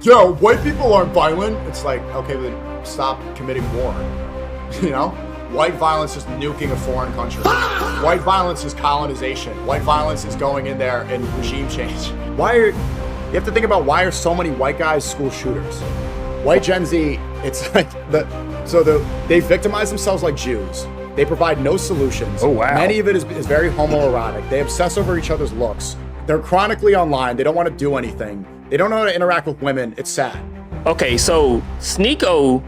yo, white people aren't violent. It's like, okay, then stop committing war. You know? White violence is nuking a foreign country. White violence is colonization. White violence is going in there and regime change. You have to think about why are so many white guys school shooters? White Gen Z, it's like, they victimize themselves like Jews. They provide no solutions. Oh, wow. Many of it is very homoerotic. They obsess over each other's looks. They're chronically online. They don't want to do anything. They don't know how to interact with women. It's sad. Okay, so Sneako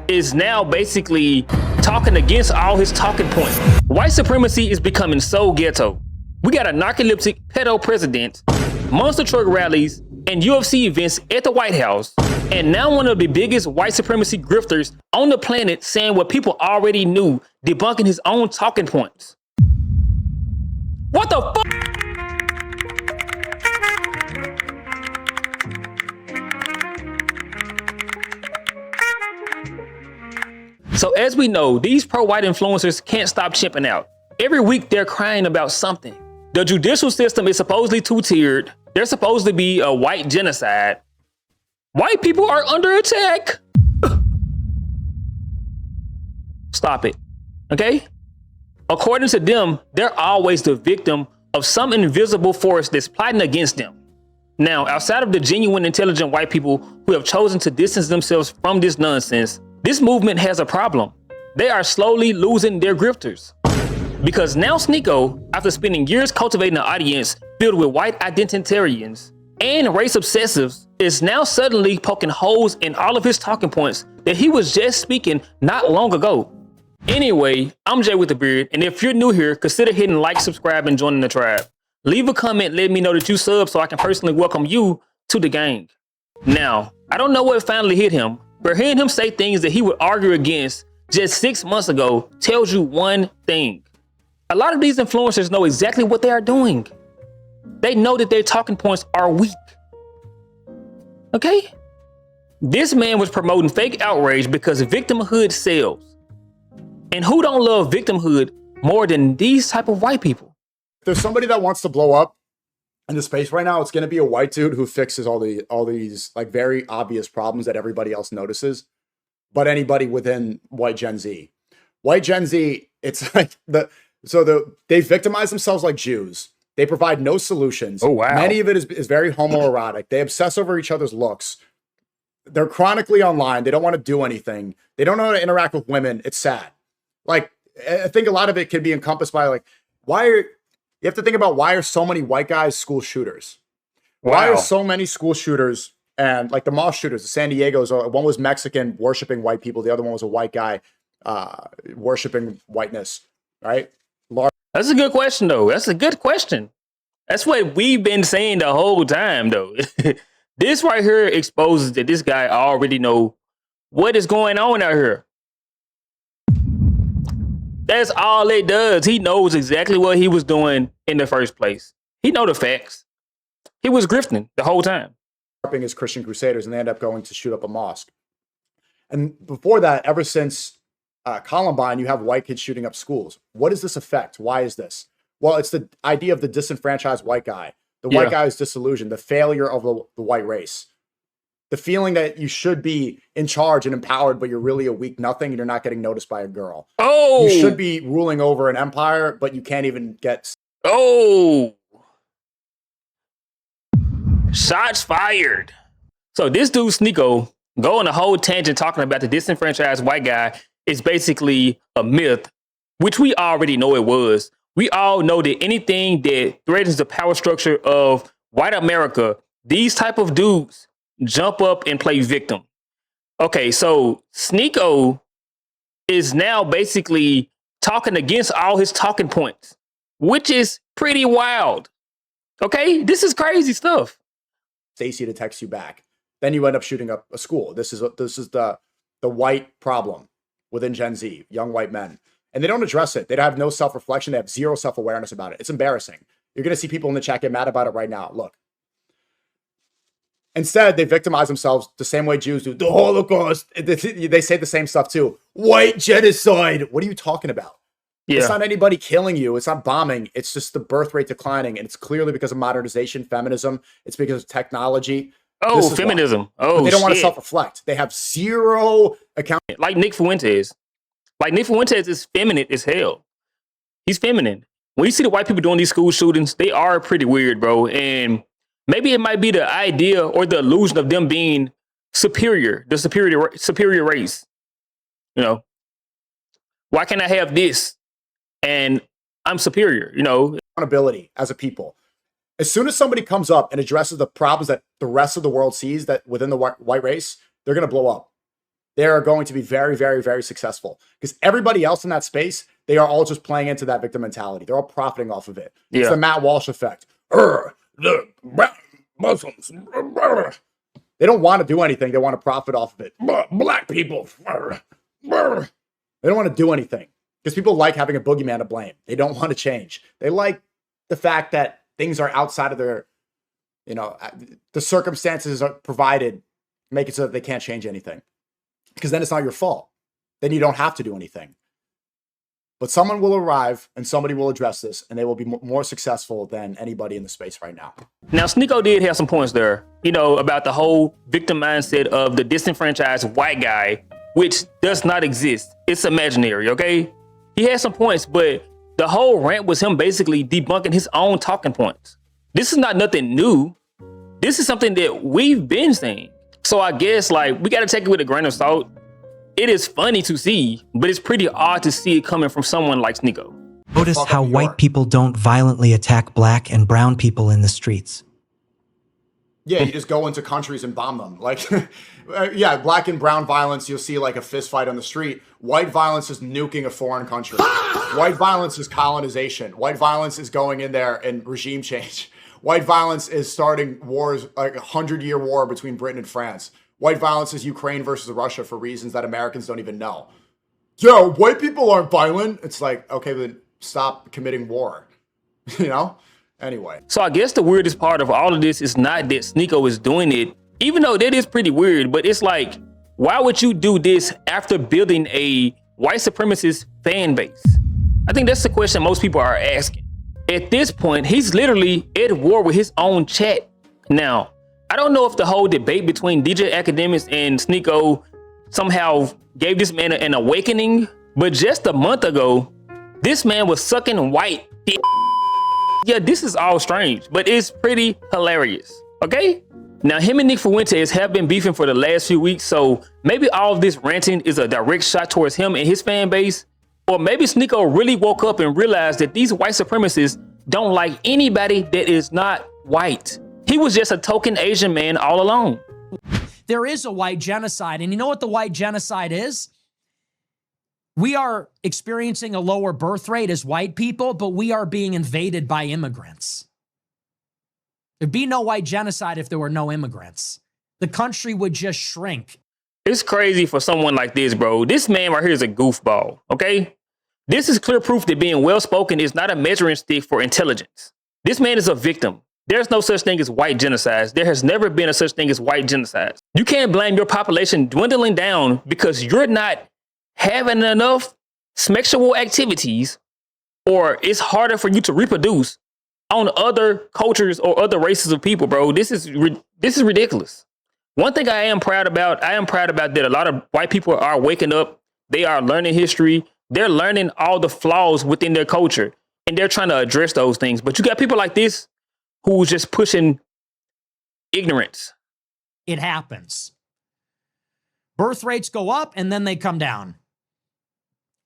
is now basically talking against all his talking points. White supremacy is becoming so ghetto. We got a narcoleptic pedo president, monster truck rallies, and UFC events at the White House, and now one of the biggest white supremacy grifters on the planet saying what people already knew, debunking his own talking points. What the fuck? So as we know, these pro-white influencers can't stop chimping out. Every week they're crying about something. The judicial system is supposedly two-tiered. There's supposed to be a white genocide. White people are under attack. Stop it, okay? According to them, they're always the victim of some invisible force that's plotting against them. Now, outside of the genuine, intelligent white people who have chosen to distance themselves from this nonsense, this movement has a problem. They are slowly losing their grifters. Because now Sneako, after spending years cultivating an audience filled with white identitarians and race obsessives, is now suddenly poking holes in all of his talking points that he was just speaking not long ago. Anyway, I'm Jay with the Beard, and if you're new here, consider hitting like, subscribe, and joining the tribe. Leave a comment, let me know that you sub so I can personally welcome you to the gang. Now, I don't know what finally hit him, but hearing him say things that he would argue against just 6 months ago tells you one thing. A lot of these influencers know exactly what they are doing. They know that their talking points are weak. Okay? This man was promoting fake outrage because victimhood sells. And who don't love victimhood more than these type of white people? If there's somebody that wants to blow up in the space right now, it's going to be a white dude who fixes all these like very obvious problems that everybody else notices. But anybody within white Gen Z, it's like they victimize themselves like Jews. They provide no solutions. Oh, wow. Many of it is very homoerotic. They obsess over each other's looks. They're chronically online. They don't want to do anything. They don't know how to interact with women. It's sad. Like, I think a lot of it can be encompassed by like, you have to think about why are so many white guys school shooters? Wow. Why are so many school shooters and like the mall shooters, the San Diego's, one was Mexican worshiping white people. The other one was a white guy worshiping whiteness, right? That's a good question, though. That's a good question. That's what we've been saying the whole time, though. This right here exposes that this guy already know what is going on out here. That's all it does. He knows exactly what he was doing in the first place. He know the facts. He was grifting the whole time. As Christian crusaders, and they end up going to shoot up a mosque. And before that, ever since Columbine, you have white kids shooting up schools. What does this affect? Why is this? Well, it's the idea of the disenfranchised white guy. The white guy is disillusioned, the failure of the white race. The feeling that you should be in charge and empowered, but you're really a weak nothing and you're not getting noticed by a girl. Oh! You should be ruling over an empire, but you can't even get... Oh! Shots fired. So this dude, Sneako, go on a whole tangent talking about the disenfranchised white guy is basically a myth, which we already know it was. We all know that anything that threatens the power structure of white America, these type of dudes jump up and play victim. Okay, so Sneako is now basically talking against all his talking points, which is pretty wild. Okay, this is crazy stuff. Stacy to text you back. Then you end up shooting up a school. This is the white problem within Gen Z, young white men. And they don't address it. They have no self-reflection. They have zero self-awareness about it. It's embarrassing. You're going to see people in the chat get mad about it right now. Look. Instead, they victimize themselves the same way Jews do. The Holocaust. They say the same stuff too. White genocide. What are you talking about? Yeah. It's not anybody killing you. It's not bombing. It's just the birth rate declining. And it's clearly because of modernization, feminism. It's because of technology. Oh, feminism. Oh, they don't want to shit. self-reflect. They have zero account. Like Nick Fuentes. Like Nick Fuentes is feminine as hell. He's feminine. When you see the white people doing these school shootings, they are pretty weird, bro. And maybe it might be the idea or the illusion of them being superior, the superior race. You know, why can't I have this and I'm superior? You know, Accountability as a people. As soon as somebody comes up and addresses the problems that the rest of the world sees that within the white race, they're going to blow up. They are going to be very, very, very successful because everybody else in that space, they are all just playing into that victim mentality. They're all profiting off of it. Yeah. It's the Matt Walsh effect. The Muslims. They don't want to do anything. They want to profit off of it. Black people. They don't want to do anything because people like having a boogeyman to blame. They don't want to change. They like the fact that things are outside of their, you know, the circumstances are provided, make it so that they can't change anything. Because then it's not your fault. Then you don't have to do anything. But someone will arrive and somebody will address this and they will be more successful than anybody in the space right now. Now, Sneako did have some points there, you know, about the whole victim mindset of the disenfranchised white guy, which does not exist. It's imaginary, okay? He had some points, but the whole rant was him basically debunking his own talking points. This is not nothing new. This is something that we've been saying. So I guess, like, we got to take it with a grain of salt. It is funny to see, but it's pretty odd to see it coming from someone like Sneako. Notice how white people don't violently attack black and brown people in the streets. Yeah, you just go into countries and bomb them. Like, yeah, black and brown violence, you'll see like a fist fight on the street. White violence is nuking a foreign country. White violence is colonization. White violence is going in there and regime change. White violence is starting wars, like a 100-year war between Britain and France. White violence is Ukraine versus Russia for reasons that Americans don't even know. Yo, white people aren't violent. It's like, okay, then stop committing war, you know? Anyway. So I guess the weirdest part of all of this is not that Sneako is doing it, even though that is pretty weird, but it's like, why would you do this after building a white supremacist fan base? I think that's the question most people are asking. At this point, he's literally at war with his own chat. Now, I don't know if the whole debate between DJ Academics and Sneako somehow gave this man an awakening, but just a month ago, this man was sucking white dick. Yeah, this is all strange, but it's pretty hilarious, okay? Now, him and Nick Fuentes have been beefing for the last few weeks, so maybe all of this ranting is a direct shot towards him and his fan base, or maybe Sneako really woke up and realized that these white supremacists don't like anybody that is not white. He was just a token Asian man all along. There is a white genocide, and you know what the white genocide is? We are experiencing a lower birth rate as white people, but we are being invaded by immigrants. There'd be no white genocide if there were no immigrants. The country would just shrink. It's crazy for someone like this, bro. This man right here is a goofball, okay? This is clear proof that being well-spoken is not a measuring stick for intelligence. This man is a victim. There's no such thing as white genocides. There has never been a such thing as white genocides. You can't blame your population dwindling down because you're not having enough sexual activities, or it's harder for you to reproduce on other cultures or other races of people, bro. This is ridiculous. One thing I am proud about that a lot of white people are waking up. They are learning history. They're learning all the flaws within their culture, and they're trying to address those things. But you got people like this who's just pushing ignorance. It happens. Birth rates go up and then they come down.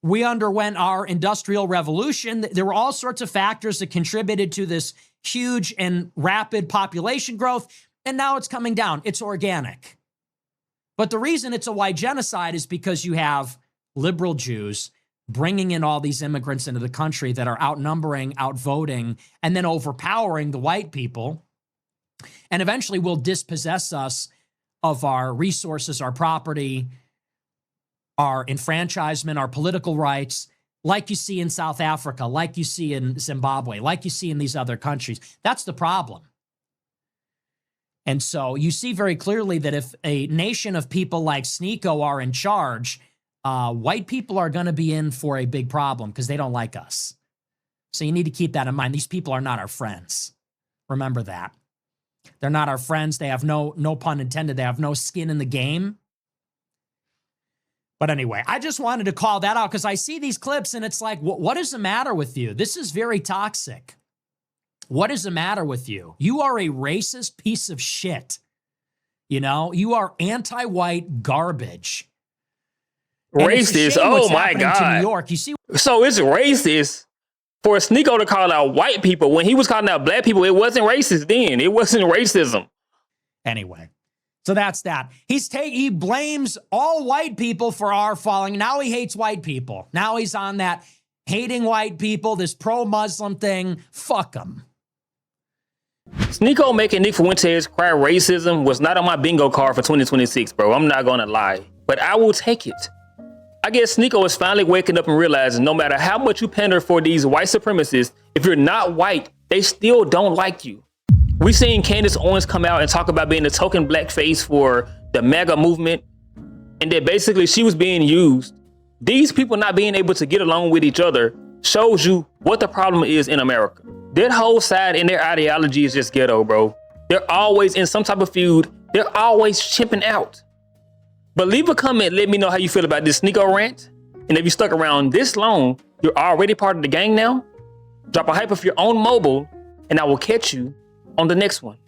We underwent our industrial revolution. There were all sorts of factors that contributed to this huge and rapid population growth, and now it's coming down. It's organic. But the reason it's a white genocide is because you have liberal Jews bringing in all these immigrants into the country that are outnumbering, outvoting, and then overpowering the white people, and eventually will dispossess us of our resources, our property, our enfranchisement, our political rights, like you see in South Africa, like you see in Zimbabwe, like you see in these other countries. That's the problem. And so you see very clearly that if a nation of people like Sneako are in charge, white people are going to be in for a big problem because they don't like us. So you need to keep that in mind. These people are not our friends. Remember that. They're not our friends. They have no pun intended, they have no skin in the game. But anyway, I just wanted to call that out because I see these clips and it's like, what is the matter with you? This is very toxic. What is the matter with you? You are a racist piece of shit. You know, you are anti-white garbage. Racist? Oh my God. To New York. You see, so it's racist for Sneako to call out white people when he was calling out black people. It wasn't racist then. It wasn't racism. Anyway, so that's that. He blames all white people for our falling. Now he hates white people. Now he's on that hating white people, this pro-Muslim thing. Fuck him. Sneako making Nick Fuentes cry racism was not on my bingo card for 2026, bro. I'm not gonna lie, but I will take it. I guess Sneako is finally waking up and realizing no matter how much you pander for these white supremacists, if you're not white, they still don't like you. We seen Candace Owens come out and talk about being the token black face for the MAGA movement, and that basically she was being used. These people not being able to get along with each other shows you what the problem is in America. That whole side and their ideology is just ghetto, bro. They're always in some type of feud. They're always chipping out. But leave a comment, let me know how you feel about this Sneako rant. And if you stuck around this long, you're already part of the gang now. Drop a hype of your own mobile, and I will catch you on the next one.